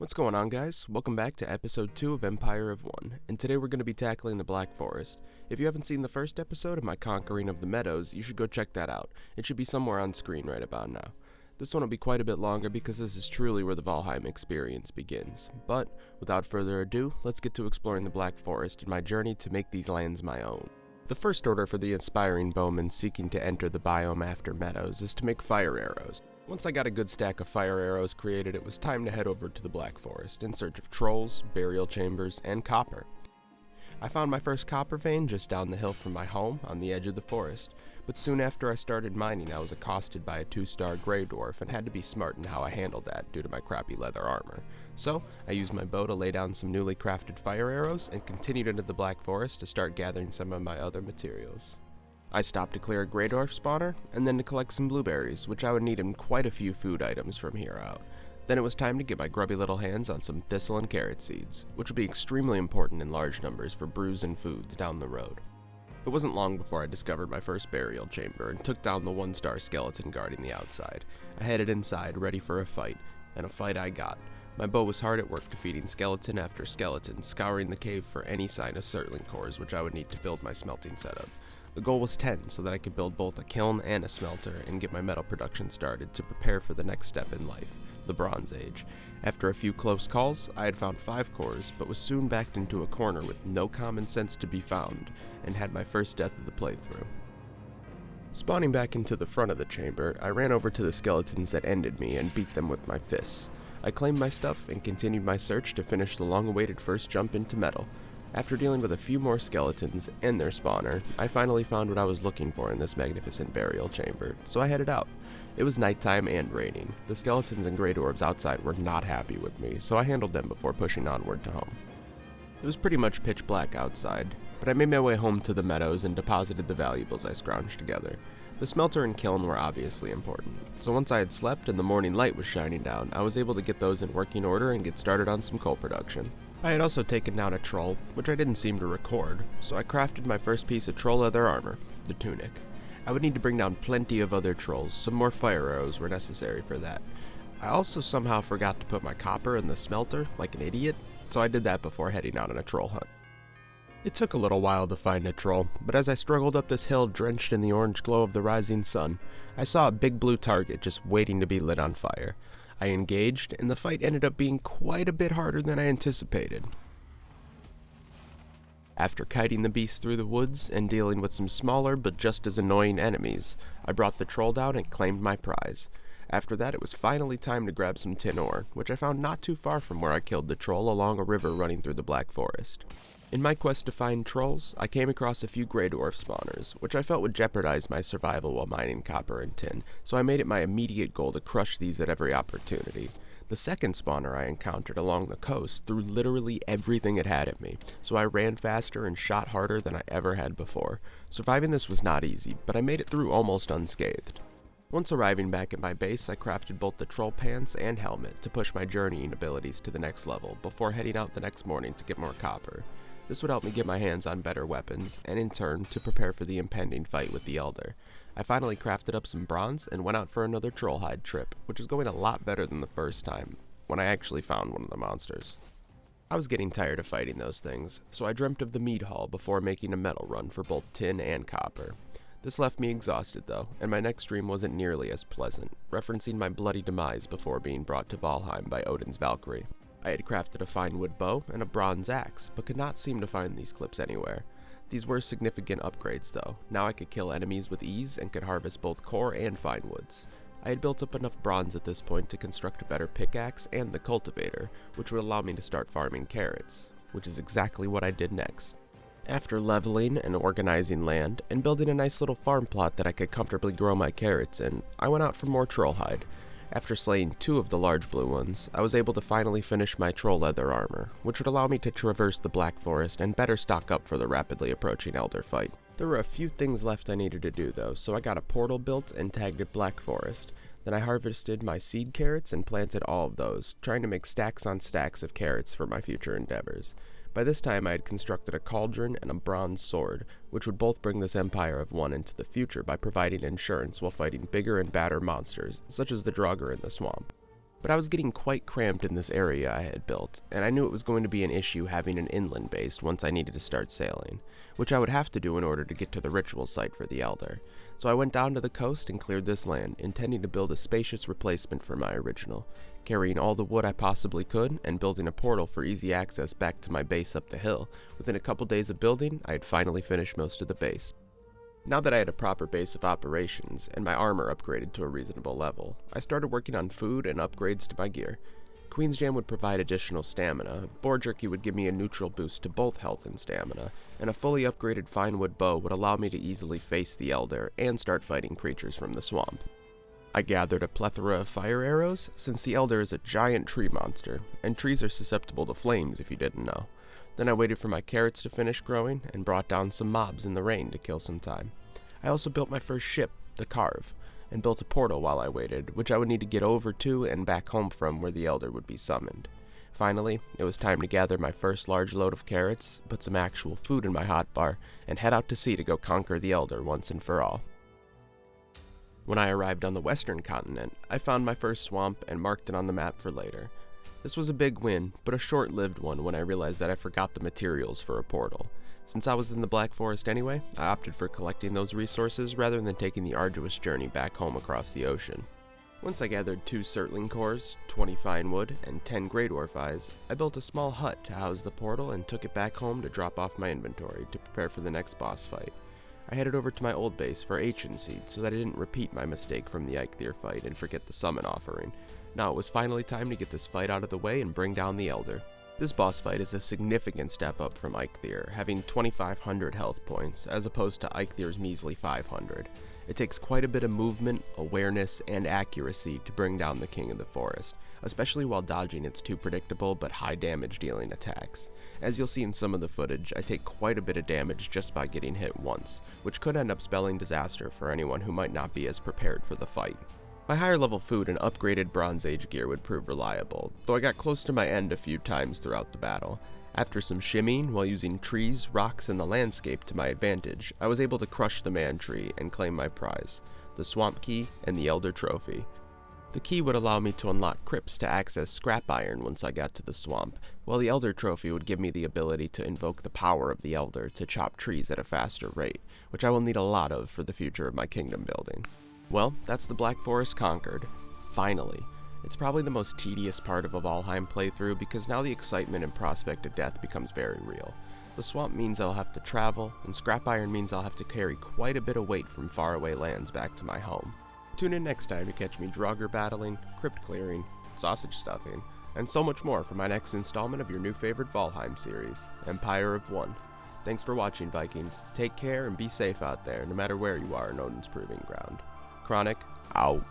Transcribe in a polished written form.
What's going on, guys? Welcome back to episode 2 of Empire of One, and today we're going to be tackling the Black Forest. If you haven't seen the first episode of my conquering of the meadows, you should go check that out. It should be somewhere on screen right about now. This one will be quite a bit longer because this is truly where the Valheim experience begins. But, without further ado, let's get to exploring the Black Forest and my journey to make these lands my own. The first order for the aspiring bowmen seeking to enter the biome after meadows is to make fire arrows. Once I got a good stack of fire arrows created, it was time to head over to the Black Forest in search of trolls, burial chambers, and copper. I found my first copper vein just down the hill from my home on the edge of the forest, but soon after I started mining I was accosted by a 2-star grey dwarf and had to be smart in how I handled that due to my crappy leather armor. So, I used my bow to lay down some newly crafted fire arrows and continued into the Black Forest to start gathering some of my other materials. I stopped to clear a grey dwarf spawner, and then to collect some blueberries, which I would need in quite a few food items from here out. Then it was time to get my grubby little hands on some thistle and carrot seeds, which would be extremely important in large numbers for brews and foods down the road. It wasn't long before I discovered my first burial chamber and took down the 1-star skeleton guarding the outside. I headed inside, ready for a fight, and a fight I got. My bow was hard at work defeating skeleton after skeleton, scouring the cave for any sign of surtling cores which I would need to build my smelting setup. The goal was 10 so that I could build both a kiln and a smelter and get my metal production started to prepare for the next step in life, the Bronze Age. After a few close calls, I had found 5 cores, but was soon backed into a corner with no common sense to be found, and had my first death of the playthrough. Spawning back into the front of the chamber, I ran over to the skeletons that ended me and beat them with my fists. I claimed my stuff and continued my search to finish the long-awaited first jump into metal. After dealing with a few more skeletons and their spawner, I finally found what I was looking for in this magnificent burial chamber, so I headed out. It was nighttime and raining. The skeletons and grey dwarves outside were not happy with me, so I handled them before pushing onward to home. It was pretty much pitch black outside, but I made my way home to the meadows and deposited the valuables I scrounged together. The smelter and kiln were obviously important, so once I had slept and the morning light was shining down, I was able to get those in working order and get started on some coal production. I had also taken down a troll, which I didn't seem to record, so I crafted my first piece of troll leather armor, the tunic. I would need to bring down plenty of other trolls, some more fire arrows were necessary for that. I also somehow forgot to put my copper in the smelter, like an idiot, so I did that before heading out on a troll hunt. It took a little while to find a troll, but as I struggled up this hill drenched in the orange glow of the rising sun, I saw a big blue target just waiting to be lit on fire. I engaged, and the fight ended up being quite a bit harder than I anticipated. After kiting the beast through the woods and dealing with some smaller but just as annoying enemies, I brought the troll down and claimed my prize. After that, it was finally time to grab some tin ore, which I found not too far from where I killed the troll along a river running through the Black Forest. In my quest to find trolls, I came across a few grey dwarf spawners, which I felt would jeopardize my survival while mining copper and tin, so I made it my immediate goal to crush these at every opportunity. The second spawner I encountered along the coast threw literally everything it had at me, so I ran faster and shot harder than I ever had before. Surviving this was not easy, but I made it through almost unscathed. Once arriving back at my base, I crafted both the troll pants and helmet to push my journeying abilities to the next level before heading out the next morning to get more copper. This would help me get my hands on better weapons, and in turn, to prepare for the impending fight with the Elder. I finally crafted up some bronze and went out for another trollhide trip, which was going a lot better than the first time, when I actually found one of the monsters. I was getting tired of fighting those things, so I dreamt of the mead hall before making a metal run for both tin and copper. This left me exhausted though, and my next dream wasn't nearly as pleasant, referencing my bloody demise before being brought to Valheim by Odin's Valkyrie. I had crafted a fine wood bow and a bronze axe, but could not seem to find these clips anywhere. These were significant upgrades though. Now I could kill enemies with ease and could harvest both core and fine woods. I had built up enough bronze at this point to construct a better pickaxe and the cultivator, which would allow me to start farming carrots, which is exactly what I did next. After leveling and organizing land, and building a nice little farm plot that I could comfortably grow my carrots in, I went out for more trollhide. After slaying 2 of the large blue ones, I was able to finally finish my troll leather armor, which would allow me to traverse the Black Forest and better stock up for the rapidly approaching Elder fight. There were a few things left I needed to do though, so I got a portal built and tagged it Black Forest. Then I harvested my seed carrots and planted all of those, trying to make stacks on stacks of carrots for my future endeavors. By this time I had constructed a cauldron and a bronze sword, which would both bring this Empire of One into the future by providing insurance while fighting bigger and badder monsters, such as the Draugr in the swamp. But I was getting quite cramped in this area I had built, and I knew it was going to be an issue having an inland base once I needed to start sailing, which I would have to do in order to get to the ritual site for the Elder. So I went down to the coast and cleared this land, intending to build a spacious replacement for my original, carrying all the wood I possibly could and building a portal for easy access back to my base up the hill. Within a couple days of building, I had finally finished most of the base. Now that I had a proper base of operations and my armor upgraded to a reasonable level, I started working on food and upgrades to my gear. Queen's Jam would provide additional stamina, Boar Jerky would give me a neutral boost to both health and stamina, and a fully upgraded fine wood bow would allow me to easily face the Elder and start fighting creatures from the swamp. I gathered a plethora of fire arrows, since the Elder is a giant tree monster, and trees are susceptible to flames if you didn't know. Then I waited for my carrots to finish growing and brought down some mobs in the rain to kill some time. I also built my first ship, the Carve, and built a portal while I waited, which I would need to get over to and back home from where the Elder would be summoned. Finally, it was time to gather my first large load of carrots, put some actual food in my hotbar, and head out to sea to go conquer the Elder once and for all. When I arrived on the western continent, I found my first swamp and marked it on the map for later. This was a big win, but a short-lived one when I realized that I forgot the materials for a portal. Since I was in the Black Forest anyway, I opted for collecting those resources rather than taking the arduous journey back home across the ocean. Once I gathered 2 Surtling cores, 20 fine wood, and 10 Grey Dwarf eyes, I built a small hut to house the portal and took it back home to drop off my inventory to prepare for the next boss fight. I headed over to my old base for Ancient Seed so that I didn't repeat my mistake from the Eikthyr fight and forget the summon offering. Now it was finally time to get this fight out of the way and bring down the Elder. This boss fight is a significant step up from Eikthyr, having 2,500 health points, as opposed to Eikthyr's measly 500. It takes quite a bit of movement, awareness, and accuracy to bring down the King of the Forest, especially while dodging its too predictable but high damage dealing attacks. As you'll see in some of the footage, I take quite a bit of damage just by getting hit once, which could end up spelling disaster for anyone who might not be as prepared for the fight. My higher level food and upgraded Bronze Age gear would prove reliable, though I got close to my end a few times throughout the battle. After some shimmying while using trees, rocks, and the landscape to my advantage, I was able to crush the man tree and claim my prize, the Swamp Key and the Elder Trophy. The key would allow me to unlock crypts to access scrap iron once I got to the swamp, while the Elder Trophy would give me the ability to invoke the power of the Elder to chop trees at a faster rate, which I will need a lot of for the future of my kingdom building. Well, that's the Black Forest conquered. Finally. It's probably the most tedious part of a Valheim playthrough because now the excitement and prospect of death becomes very real. The swamp means I'll have to travel, and scrap iron means I'll have to carry quite a bit of weight from faraway lands back to my home. Tune in next time to catch me Draugr battling, crypt clearing, sausage stuffing, and so much more for my next installment of your new favorite Valheim series, Empire of One. Thanks for watching, Vikings. Take care and be safe out there, no matter where you are in Odin's Proving Ground. Chronic, out.